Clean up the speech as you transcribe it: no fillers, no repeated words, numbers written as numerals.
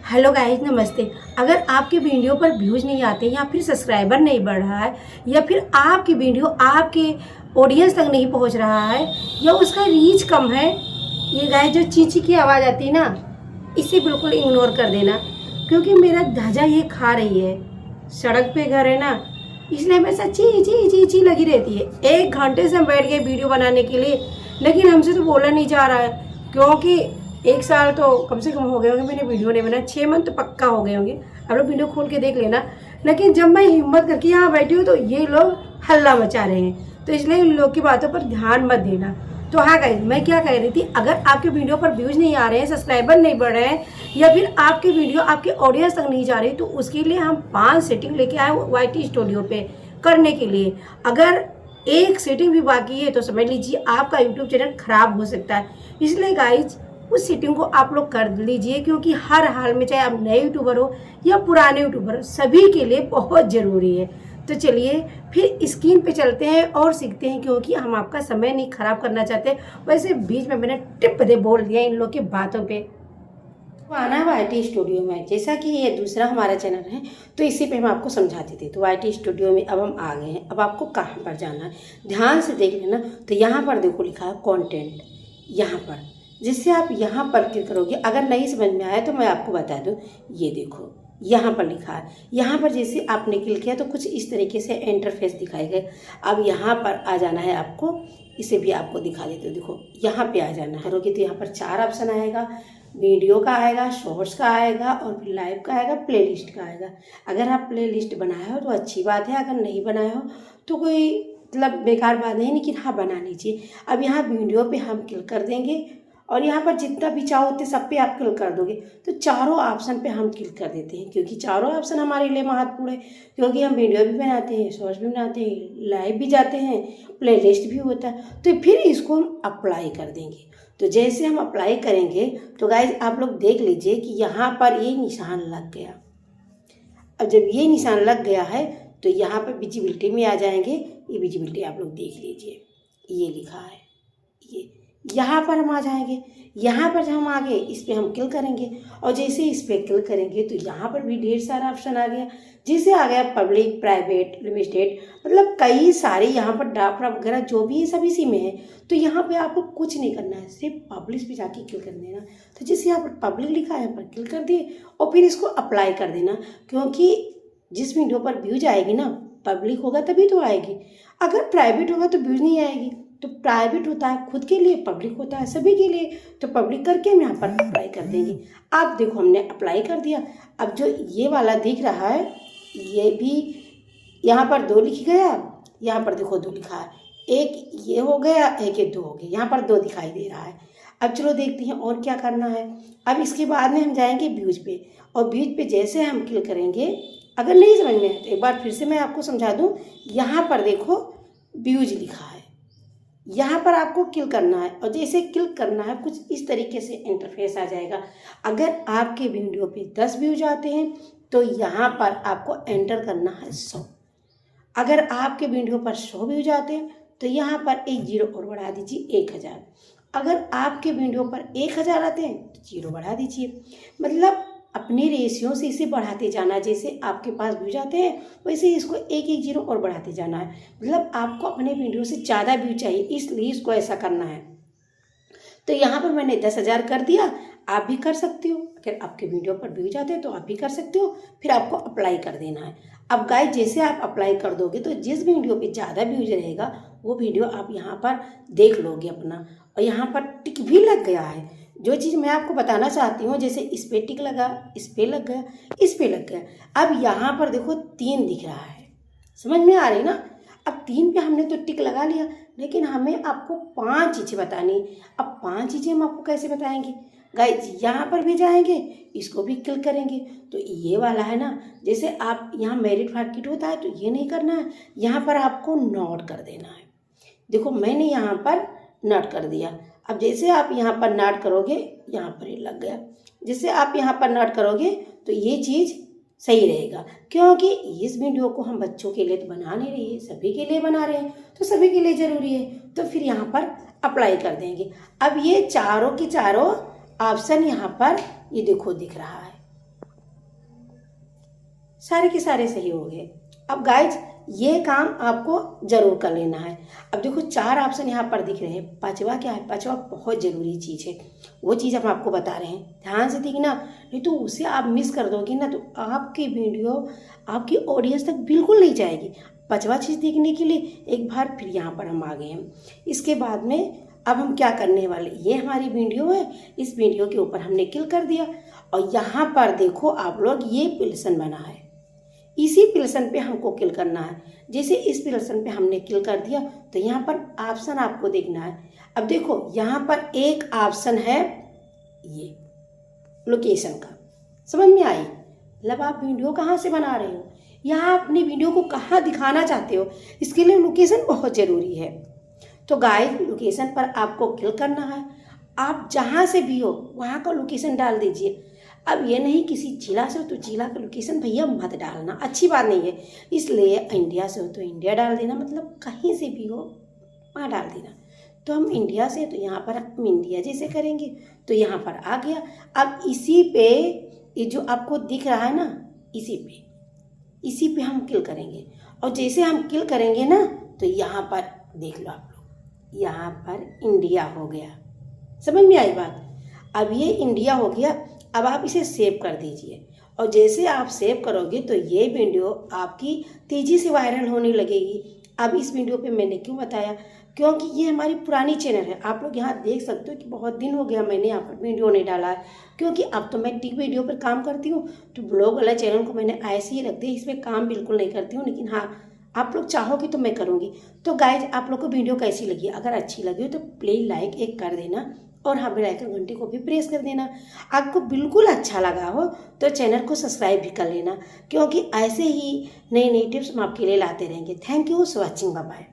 Hello guys, नमस्ते। अगर आपके वीडियो पर व्यूज़ नहीं आते या फिर सब्सक्राइबर नहीं बढ़ रहा है या फिर आपकी वीडियो आपके ऑडियंस तक नहीं पहुंच रहा है या उसका रीच कम है, ये गाइस जो चींची की आवाज़ आती है ना, इसे बिल्कुल इग्नोर कर देना, क्योंकि मेरा धजा ये खा रही है। सड़क पे घर है ना, इसलिए हमेशा ची ची ची ची लगी रहती है। 1 घंटे से हम बैठ गए वीडियो बनाने के लिए, लेकिन हमसे तो बोला नहीं जा रहा है, क्योंकि 1 साल तो कम से कम हो गए होंगे मैंने वीडियो नहीं बनाया। 6 मंथ तो पक्का हो गए होंगे। आप लोग वीडियो खोल के देख लेना। लेकिन जब मैं हिम्मत करके यहाँ बैठी हूँ तो ये लोग हल्ला मचा रहे हैं, तो इसलिए इन लोग की बातों पर ध्यान मत देना। तो हाँ गाइस, मैं क्या कह रही थी, अगर आपके वीडियो पर व्यूज़ नहीं आ रहे हैं, सब्सक्राइबर नहीं बढ़ रहे हैं या फिर आपके वीडियो आपके ऑडियंस तक नहीं जा रही, तो उसके लिए हम 5 सेटिंग लेके आए YT स्टूडियो पे करने के लिए। अगर एक सेटिंग भी बाकी है तो समझ लीजिए आपका यूट्यूब चैनल खराब हो सकता है। इसलिए गाइज उस सेटिंग को आप लोग कर लीजिए, क्योंकि हर हाल में चाहे आप नए यूट्यूबर हो या पुराने यूट्यूबर हो, सभी के लिए बहुत ज़रूरी है। तो चलिए फिर स्क्रीन पे चलते हैं और सीखते हैं, क्योंकि हम आपका समय नहीं खराब करना चाहते। वैसे बीच में मैंने टिप दे बोल दिया इन लोग की बातों पे। तो आना है YT स्टूडियो में। जैसा कि ये दूसरा हमारा चैनल है तो इसी पे मैं आपको समझाती थी। तो YT स्टूडियो में अब हम आ गए हैं। अब आपको कहाँ पर जाना है ध्यान से देख लेना। तो यहाँ पर देखो लिखा है कंटेंट, यहाँ पर जिससे आप यहाँ पर क्लिक करोगे। अगर नहीं समझ में आया तो मैं आपको बता दूँ, ये देखो यहाँ पर लिखा है। यहाँ पर जैसे आपने क्लिक किया तो कुछ इस तरीके से इंटरफेस दिखाई गए। अब यहाँ पर आ जाना है आपको, इसे भी आपको दिखा देते हो। देखो यहाँ पे आ जाना करोगे तो यहाँ पर 4 ऑप्शन आएगा। वीडियो का आएगा, शॉर्ट्स का आएगा और फिर लाइव का आएगा, प्लेलिस्ट का आएगा। अगर आप प्लेलिस्ट बनाए हो तो अच्छी बात है, अगर नहीं बनाए हो तो कोई मतलब बेकार बात नहीं, लेकिन हाँ बनानी चाहिए। अब यहाँ वीडियो पे हम क्लिक कर देंगे और यहाँ पर जितना भी चाहो उतने सब पे आप क्लिक कर दोगे। तो चारों ऑप्शन पे हम क्लिक कर देते हैं, क्योंकि चारों ऑप्शन हमारे लिए महत्वपूर्ण है। क्योंकि हम वीडियो भी बनाते हैं, शॉर्ट्स भी बनाते हैं, लाइव भी जाते हैं, प्लेलिस्ट भी होता है। तो फिर इसको हम अप्लाई कर देंगे। तो जैसे हम अप्लाई करेंगे तो गाइज आप लोग देख लीजिए कि यहाँ पर ये निशान लग गया। अब जब ये निशान लग गया है तो यहाँ पर विजिबिलिटी में आ जाएंगे। ये विजिबिलिटी आप लोग देख लीजिए, ये लिखा है, ये यहाँ पर हम आ जाएंगे। यहाँ पर जब हम आ गए इस पर हम क्लिक करेंगे और जैसे इस पर क्लिक करेंगे तो यहाँ पर भी ढेर सारा ऑप्शन आ गया। जैसे आ गया पब्लिक, प्राइवेट, लिमिटेड, मतलब कई सारे यहाँ पर डाटा वगैरह जो भी है सब इसी में है। तो यहाँ पे आपको कुछ नहीं करना है, सिर्फ पब्लिश पे जाके क्लिक कर देना। तो जैसे यहाँ पर पब्लिक लिखा है, यहाँ पर क्लिक कर दिए और फिर इसको अप्लाई कर देना। क्योंकि जिस वीडियो पर व्यूज आएगी ना, पब्लिक होगा तभी तो आएगी। अगर प्राइवेट होगा तो व्यूज नहीं आएगी। तो प्राइवेट होता है खुद के लिए, पब्लिक होता है सभी के लिए। तो पब्लिक करके हम यहाँ पर अप्लाई कर देंगे। आप देखो हमने अप्लाई कर दिया। अब जो ये वाला दिख रहा है ये भी यहाँ पर 2 लिख गया, यहाँ पर देखो 2 लिखा है। एक ये हो गया, एक ये 2 हो गया, यहाँ पर 2 दिखाई दे रहा है। अब चलो देखते हैं और क्या करना है। अब इसके बाद में हम जाएंगे व्यूज पे, और व्यूज पे जैसे हम क्लिक करेंगे, अगर नहीं समझ में आए तो एक बार फिर से मैं आपको समझा दूँ। यहाँ पर देखो व्यूज लिखा है, यहाँ पर आपको क्लिक करना है और जैसे क्लिक करना है कुछ इस तरीके से इंटरफेस आ जाएगा। अगर आपके वीडियो पे 10 व्यूज आते हैं तो यहाँ पर आपको एंटर करना है 100। अगर आपके वीडियो पर 100 व्यूज आते हैं तो यहाँ पर एक 0 और बढ़ा दीजिए, 1000। अगर आपके वीडियो पर 1000 आते हैं तो 0 बढ़ा दीजिए। मतलब अपने रेशियो से इसे बढ़ाते जाना। जैसे आपके पास व्यूज आते हैं वैसे इसको 1-1 0 और बढ़ाते जाना है। मतलब आपको अपने वीडियो से ज़्यादा व्यू चाहिए, इसलिए इसको ऐसा करना है। तो यहाँ पर मैंने 10,000 कर दिया, आप भी कर सकते हो। अगर आपके वीडियो पर व्यूज आते हैं तो आप भी कर सकते हो। फिर आपको अप्लाई कर देना है। अब गाइस जैसे आप अप्लाई कर दोगे तो जिस वीडियो पे ज़्यादा व्यूज रहेगा वो वीडियो आप यहाँ पर देख लोगे अपना। और यहाँ पर टिक भी लग गया है। जो चीज़ मैं आपको बताना चाहती हूँ, जैसे इस पे टिक लगा, इस पे लग गया, इस पे लग गया। अब यहाँ पर देखो 3 दिख रहा है, समझ में आ रही ना। अब 3 पे हमने तो टिक लगा लिया, लेकिन हमें आपको 5 चीज़ें बतानी। अब 5 चीज़ें हम आपको कैसे बताएंगे गाइज, यहाँ पर भी जाएंगे, इसको भी क्लिक करेंगे। तो ये वाला है ना, जैसे आप यहाँ मेरिट मार्केट होता है तो ये नहीं करना है, यहाँ पर आपको नोट कर देना है। देखो मैंने यहाँ पर नोट कर दिया। अब जैसे आप यहाँ पर नोट करोगे, यहाँ पर ये लग गया। जैसे आप यहाँ पर नोट करोगे तो ये चीज़ सही रहेगा, क्योंकि इस वीडियो को हम बच्चों के लिए तो बना नहीं रही है, सभी के लिए बना रहे हैं, तो सभी के लिए ज़रूरी है। तो फिर यहाँ पर अप्लाई कर देंगे। अब ये चारों के चारों ऑप्शन यहाँ पर ये देखो दिख रहा है, सारे के सारे सही हो गए। अब गाइज ये काम आपको जरूर कर लेना है। अब देखो 4 ऑप्शन यहाँ पर दिख रहे हैं। पांचवा क्या है? पांचवा बहुत ज़रूरी चीज़ है, वो चीज़ हम आपको बता रहे हैं, ध्यान से देखना, नहीं तो उसे आप मिस कर दोगे ना तो आपकी वीडियो आपकी ऑडियंस तक बिल्कुल नहीं जाएगी। पांचवा चीज़ देखने के लिए एक बार फिर यहाँ पर हम आ गए हैं। इसके बाद में अब हम क्या करने वाले, ये हमारी वीडियो है, इस वीडियो के ऊपर हमने क्लिक कर दिया और यहाँ पर देखो आप लोग ये पिल्सन बना है, इसी पिल्सन पे हमको क्लिक करना है। जैसे इस पिल्सन पे हमने क्लिक कर दिया तो यहाँ पर ऑप्शन आपको देखना है। अब देखो यहाँ पर एक ऑप्शन है ये लोकेशन का, समझ में आई? मतलब आप वीडियो कहाँ से बना रहे हो या आप अपनी वीडियो को कहाँ दिखाना चाहते हो, इसके लिए लोकेशन बहुत ज़रूरी है। तो गाइस लोकेशन पर आपको क्लिक करना है। आप जहाँ से भी हो वहाँ का लोकेशन डाल दीजिए। अब ये नहीं किसी जिला से हो तो जिला का लोकेशन भैया मत डालना, अच्छी बात नहीं है। इसलिए इंडिया से हो तो इंडिया डाल देना, मतलब कहीं से भी हो वहाँ डाल देना। तो हम इंडिया से, तो यहाँ पर हम इंडिया जैसे करेंगे तो यहाँ पर आ गया। अब इसी पे ये जो आपको दिख रहा है ना, इसी पे हम क्लिक करेंगे और जैसे हम क्लिक करेंगे ना तो यहाँ पर देख लो आप लोग, यहाँ पर इंडिया हो गया। समझ में आई बात? अब ये इंडिया हो गया। अब आप इसे सेव कर दीजिए और जैसे आप सेव करोगे तो ये वीडियो आपकी तेज़ी से वायरल होने लगेगी। अब इस वीडियो पे मैंने क्यों बताया, क्योंकि ये हमारी पुरानी चैनल है। आप लोग यहाँ देख सकते हो कि बहुत दिन हो गया मैंने यहाँ पर वीडियो नहीं डाला है, क्योंकि अब तो मैं टिक वीडियो पर काम करती हूँ तो ब्लॉग वाला चैनल को मैंने ऐसे ही रख दिया, इसमें काम बिल्कुल नहीं करती हूँ। लेकिन हाँ, आप लोग चाहोगे तो मैं करूँगी। तो गाइज आप लोग को वीडियो कैसी लगी? अगर अच्छी लगी हो तो प्लीज़ लाइक एक कर देना और हाँ बेल आइकन घंटी को भी प्रेस कर देना। आपको बिल्कुल अच्छा लगा हो तो चैनल को सब्सक्राइब भी कर लेना, क्योंकि ऐसे ही नई नई टिप्स हम आपके लिए लाते रहेंगे। Thank you for watching, bye bye.